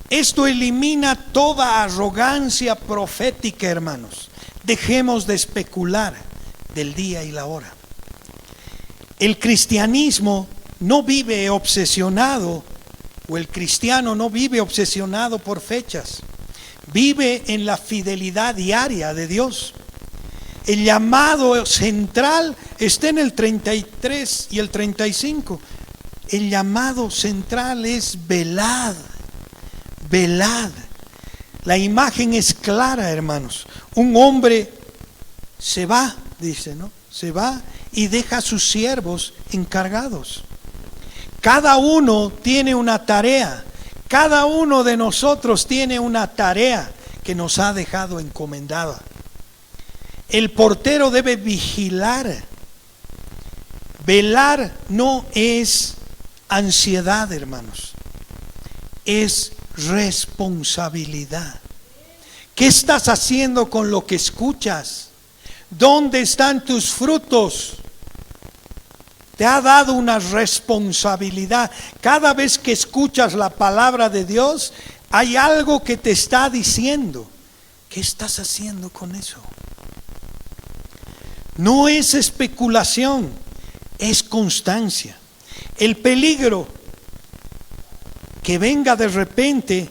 Speaker 1: Esto elimina toda arrogancia profética, hermanos. Dejemos de especular del día y la hora. El cristianismo no vive obsesionado, o el cristiano no vive obsesionado por fechas. Vive en la fidelidad diaria de Dios. El llamado central está en el 33 y el 35. El llamado central es velad. Velad. La imagen es clara, hermanos. Un hombre se va, dice, ¿no? Se va y deja a sus siervos encargados. Cada uno tiene una tarea. Cada uno de nosotros tiene una tarea que nos ha dejado encomendada. El portero debe vigilar. Velar no es ansiedad, hermanos. Es responsabilidad. ¿Qué estás haciendo con lo que escuchas? ¿Dónde están tus frutos? Te ha dado una responsabilidad. Cada vez que escuchas la palabra de Dios, hay algo que te está diciendo. ¿Qué estás haciendo con eso? No es especulación, es constancia. El peligro que venga de repente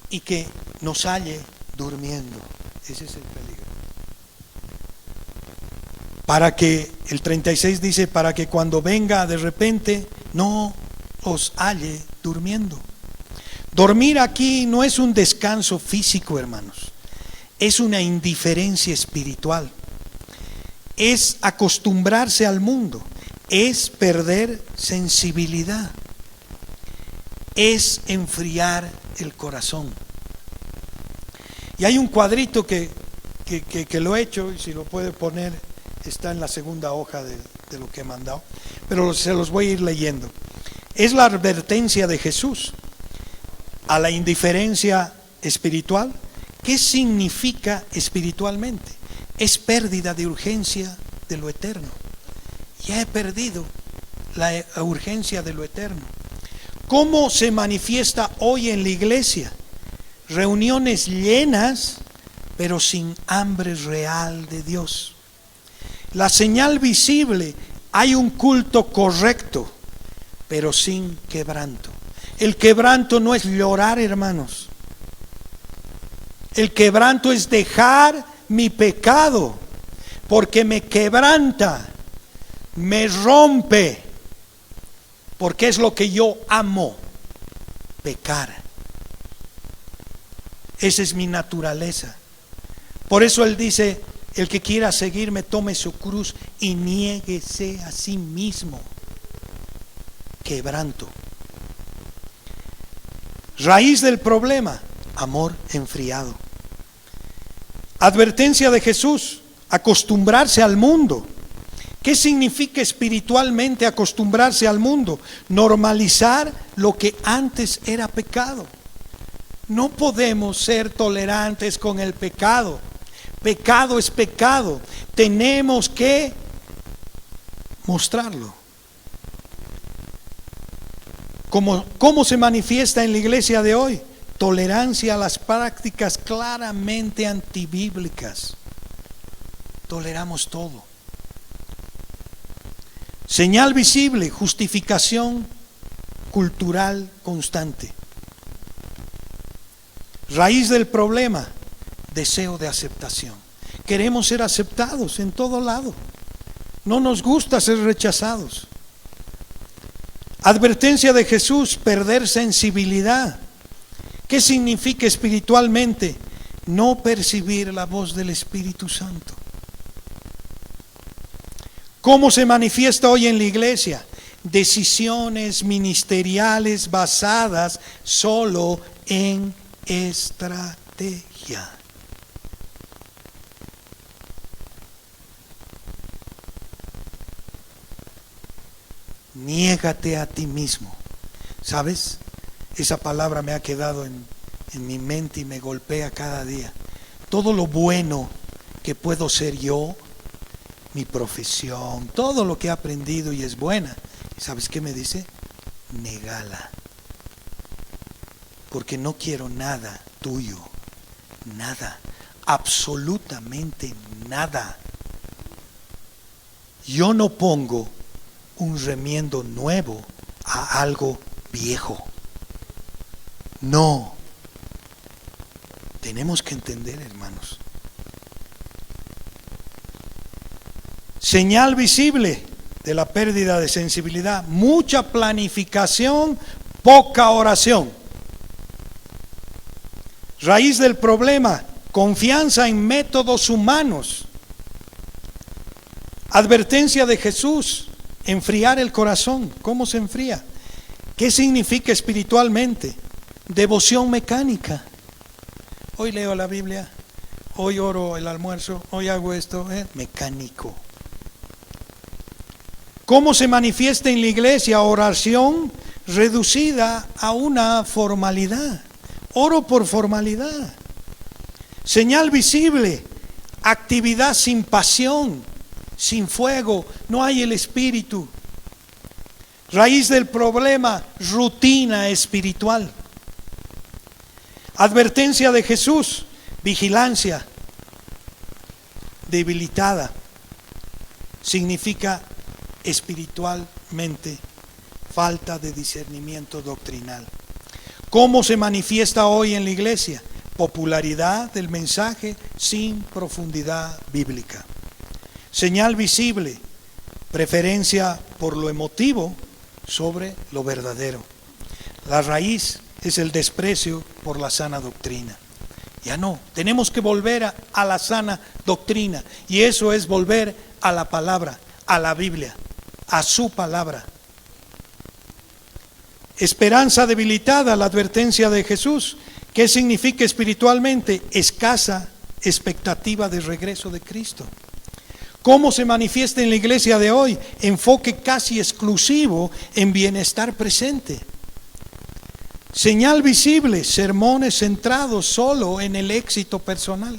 Speaker 1: y que nos halle durmiendo. Ese es el peligro. Para que, el 36 dice, para que cuando venga de repente no os halle durmiendo. Dormir aquí no es un descanso físico, hermanos, es una indiferencia espiritual, es acostumbrarse al mundo, es perder sensibilidad, es enfriar el corazón. Y hay un cuadrito que lo he hecho, y si lo puede poner, está en la segunda hoja de lo que he mandado, pero se los voy a ir leyendo. Es la advertencia de Jesús a la indiferencia espiritual. ¿Qué significa espiritualmente? Es pérdida de urgencia de lo eterno. Ya he perdido la urgencia de lo eterno. ¿Cómo se manifiesta hoy en la iglesia? Reuniones llenas, pero sin hambre real de Dios. La señal visible, hay un culto correcto, pero sin quebranto. El quebranto no es llorar, hermanos. El quebranto es dejar mi pecado, porque me quebranta, me rompe, porque es lo que yo amo, pecar. Esa es mi naturaleza. Por eso Él dice, el que quiera seguirme, tome su cruz y niéguese a sí mismo. Quebranto. Raíz del problema, amor enfriado. Advertencia de Jesús, acostumbrarse al mundo. ¿Qué significa espiritualmente acostumbrarse al mundo? Normalizar lo que antes era pecado. No podemos ser tolerantes con el pecado. Pecado es pecado. Tenemos que mostrarlo. ¿Cómo se manifiesta en la iglesia de hoy? Tolerancia a las prácticas claramente antibíblicas. Toleramos todo. Señal visible, justificación cultural constante. Raíz del problema, deseo de aceptación. Queremos ser aceptados en todo lado. No nos gusta ser rechazados. Advertencia de Jesús, perder sensibilidad. ¿Qué significa espiritualmente? No percibir la voz del Espíritu Santo. ¿Cómo se manifiesta hoy en la iglesia? Decisiones ministeriales basadas solo en estrategia. Niégate a ti mismo. ¿Sabes? Esa palabra me ha quedado en mi mente y me golpea cada día. Todo lo bueno que puedo ser yo, mi profesión, todo lo que he aprendido y es buena. ¿Sabes qué me dice? Negala. Porque no quiero nada tuyo. Nada. Absolutamente nada. Yo no pongo un remiendo nuevo a algo viejo. No. Tenemos que entender, hermanos. Señal visible de la pérdida de sensibilidad: mucha planificación, poca oración. Raíz del problema: confianza en métodos humanos. Advertencia de Jesús: enfriar el corazón. ¿Cómo se enfría? ¿Qué significa espiritualmente? Devoción mecánica. Hoy leo la Biblia, hoy oro el almuerzo, hoy hago esto, mecánico. ¿Cómo se manifiesta en la iglesia? Oración reducida a una formalidad. Oro por formalidad. Señal visible: actividad sin pasión, sin fuego, no hay el espíritu. Raíz del problema: rutina espiritual. Advertencia de Jesús: vigilancia debilitada. Significa espiritualmente falta de discernimiento doctrinal. ¿Cómo se manifiesta hoy en la iglesia? Popularidad del mensaje sin profundidad bíblica. Señal visible, preferencia por lo emotivo sobre lo verdadero. La raíz es el desprecio por la sana doctrina. Ya no, tenemos que volver a la sana doctrina, y eso es volver a la palabra, a la Biblia, a su palabra. Esperanza debilitada, la advertencia de Jesús. ¿Qué significa espiritualmente? Escasa expectativa de regreso de Cristo. ¿Cómo se manifiesta en la iglesia de hoy? Enfoque casi exclusivo en bienestar presente. Señal visible, sermones centrados solo en el éxito personal.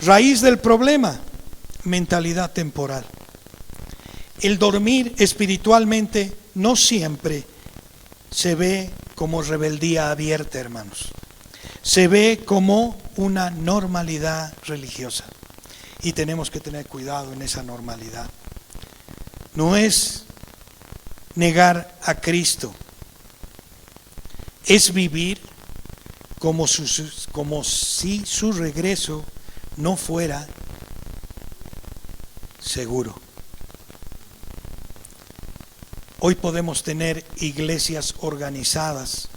Speaker 1: Raíz del problema, mentalidad temporal. El dormir espiritualmente no siempre se ve como rebeldía abierta, hermanos. Se ve como una normalidad religiosa. Y tenemos que tener cuidado en esa normalidad. No es negar a Cristo. Es vivir como si su regreso no fuera seguro. Hoy podemos tener iglesias organizadas,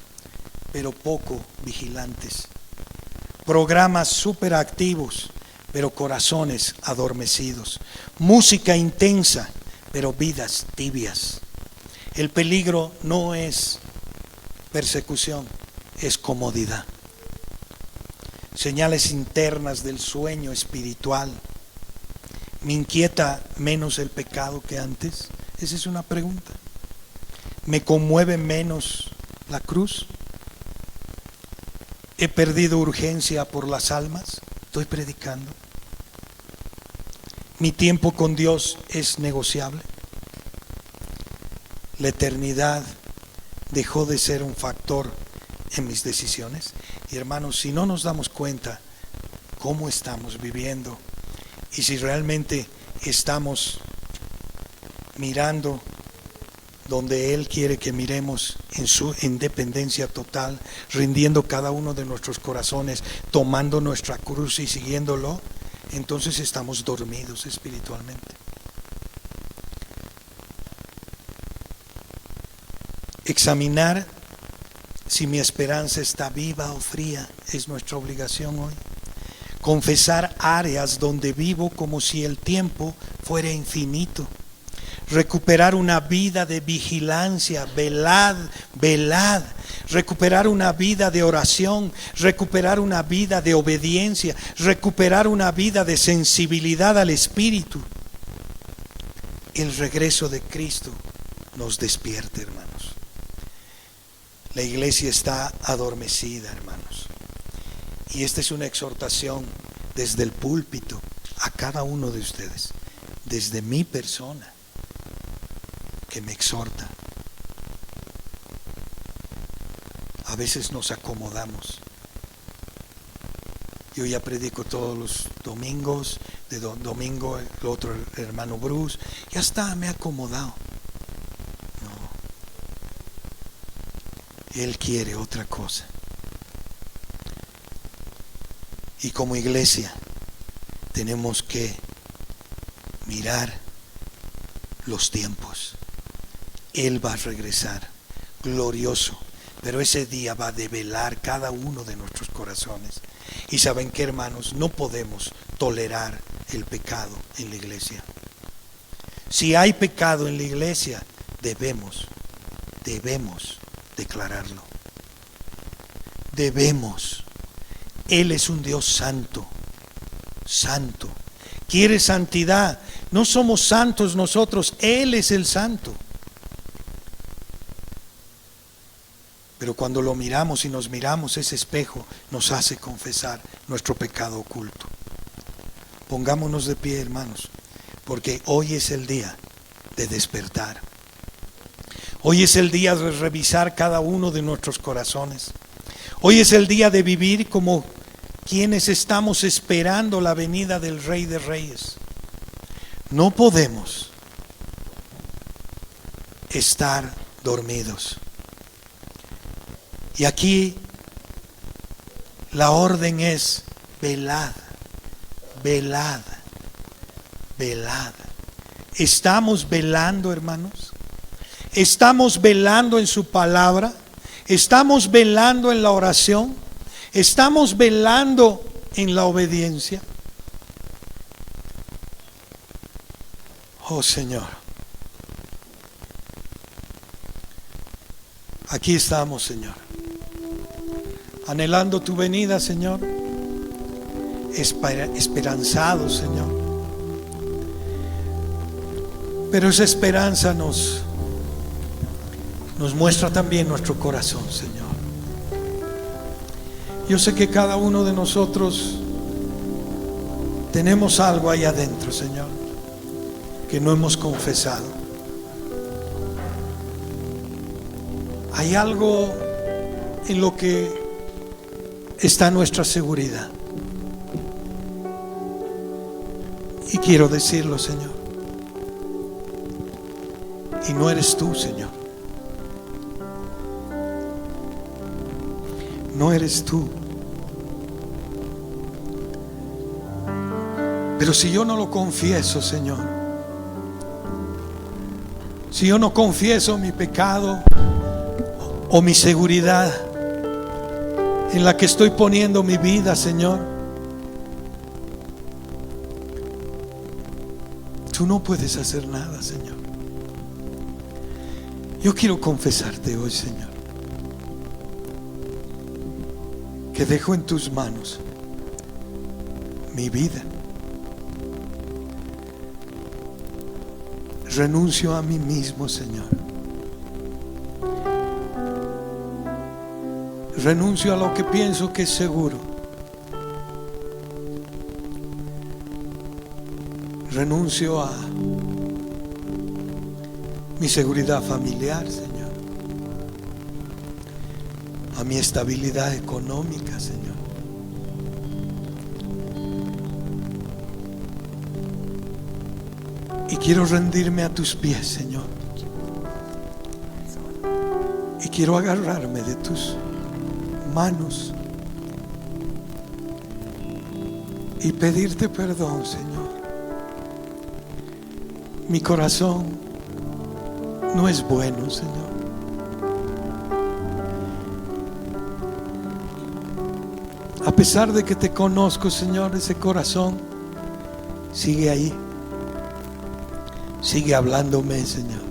Speaker 1: pero poco vigilantes. Programas súper activos, pero corazones adormecidos. Música intensa, pero vidas tibias. El peligro no es persecución, es comodidad. Señales internas del sueño espiritual. ¿Me inquieta menos el pecado que antes? Esa es una pregunta. ¿Me conmueve menos la cruz? ¿He perdido urgencia por las almas? ¿Estoy predicando? ¿Mi tiempo con Dios es negociable? ¿La eternidad dejó de ser un factor en mis decisiones? Y hermanos, si no nos damos cuenta cómo estamos viviendo y si realmente estamos mirando donde Él quiere que miremos, en su independencia total, rindiendo cada uno de nuestros corazones, tomando nuestra cruz y siguiéndolo, entonces estamos dormidos espiritualmente. Examinar si mi esperanza está viva o fría es nuestra obligación hoy. Confesar áreas donde vivo como si el tiempo fuera infinito. Recuperar una vida de vigilancia, velad. Recuperar una vida de oración, recuperar una vida de obediencia, recuperar una vida de sensibilidad al Espíritu. El regreso de Cristo nos despierta, hermanos. La iglesia está adormecida, hermanos. Y esta es una exhortación desde el púlpito a cada uno de ustedes, desde mi persona, que me exhorta. A veces nos acomodamos. Yo ya predico todos los domingos, de domingo el otro el hermano Bruce, ya está, me he acomodado. No. Él quiere otra cosa. Y como iglesia tenemos que mirar los tiempos. Él va a regresar glorioso, pero ese día va a develar cada uno de nuestros corazones. Y saben qué, hermanos, no podemos tolerar el pecado en la iglesia. Si hay pecado en la iglesia, debemos declararlo. Debemos. Él es un Dios santo, santo. Quiere santidad. No somos santos nosotros, Él es el santo. Pero cuando lo miramos y nos miramos, ese espejo nos hace confesar nuestro pecado oculto. Pongámonos de pie, hermanos, porque hoy es el día de despertar. Hoy es el día de revisar cada uno de nuestros corazones. Hoy es el día de vivir como quienes estamos esperando la venida del Rey de Reyes. No podemos estar dormidos. Y aquí la orden es velad, velad, velad. ¿Estamos velando, hermanos? ¿Estamos velando en su palabra? ¿Estamos velando en la oración? ¿Estamos velando en la obediencia? Oh Señor, aquí estamos, Señor, anhelando tu venida, Señor, esperanzados, Señor. Pero esa esperanza nos muestra también nuestro corazón, Señor. Yo sé que cada uno de nosotros tenemos algo ahí adentro, Señor, que no hemos confesado. Hay algo en lo que está nuestra seguridad. Y quiero decirlo, Señor. Y no eres tú, Señor. No eres tú. Pero si yo no lo confieso, Señor, si yo no confieso mi pecado o mi seguridad en la que estoy poniendo mi vida, Señor, tú no puedes hacer nada, Señor. Yo quiero confesarte hoy, Señor, que dejo en tus manos mi vida. Renuncio a mí mismo, Señor. Renuncio a lo que pienso que es seguro. Renuncio a mi seguridad familiar, Señor, a mi estabilidad económica, Señor. Y quiero rendirme a tus pies, Señor. Y quiero agarrarme de tus manos y pedirte perdón, Señor. Mi corazón no es bueno, Señor. A pesar de que te conozco, Señor, ese corazón sigue ahí. Sigue hablándome, Señor.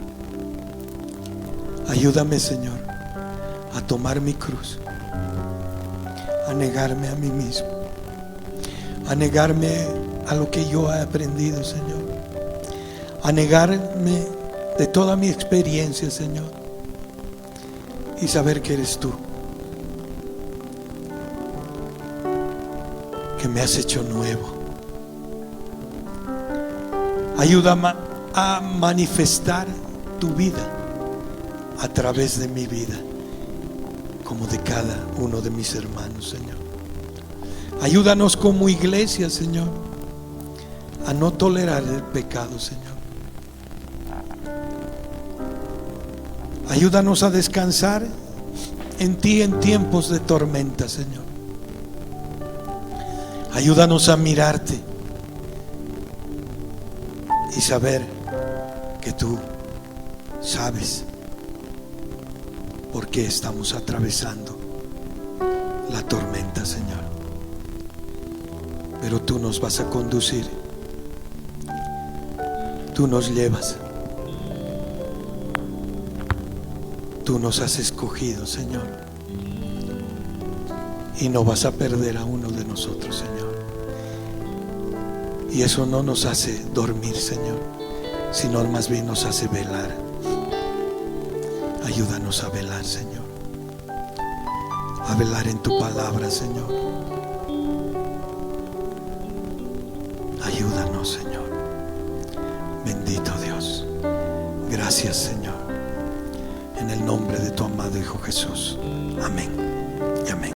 Speaker 1: Ayúdame, Señor, a tomar mi cruz, a negarme a mí mismo, a negarme a lo que yo he aprendido, Señor, a negarme de toda mi experiencia, Señor, y saber que eres tú, que me has hecho nuevo. Ayúdame a manifestar tu vida a través de mi vida, como de cada uno de mis hermanos, Señor. Ayúdanos como iglesia, Señor, a no tolerar el pecado, Señor. Ayúdanos a descansar en ti en tiempos de tormenta, Señor. Ayúdanos a mirarte y saber que tú sabes por qué estamos atravesando la tormenta, Señor. Pero tú nos vas a conducir. Tú nos llevas. Tú nos has escogido, Señor. Y no vas a perder a uno de nosotros, Señor. Y eso no nos hace dormir, Señor, sino más bien nos hace velar. Ayúdanos a velar, Señor. A velar en tu palabra, Señor. Ayúdanos, Señor. Bendito Dios. Gracias, Señor. En el nombre de tu amado Hijo Jesús. Amén y amén.